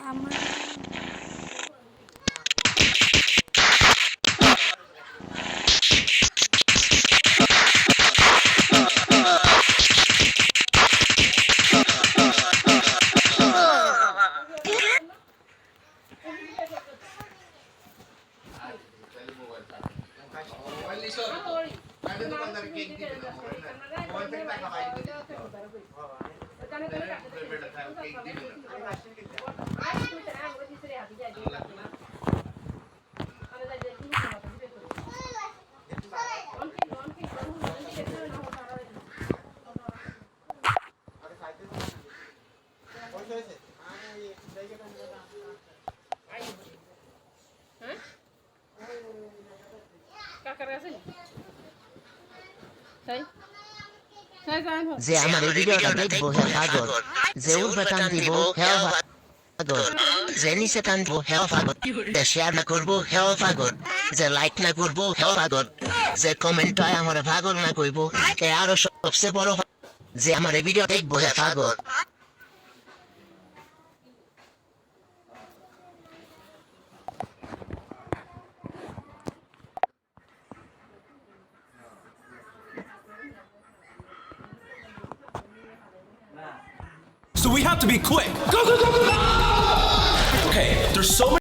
আমার যে আমার এই ভিডিওটা দেখবো হে পাগল, যে উঠবে টান দিব হেও পাগল, যে নিচে টানবো হেও পাগল, যে শেয়ার না করবো হেও পাগল, যে লাইক না করবো হেও পাগল, যে কমেন্ট হয় আমার পাগল না কইবো এ আরো সবচেয়ে বড় যে আমার এই ভিডিও দেখবো হে পাগল। So we have to be quick. Go, go, go, go, go! Okay, there's so many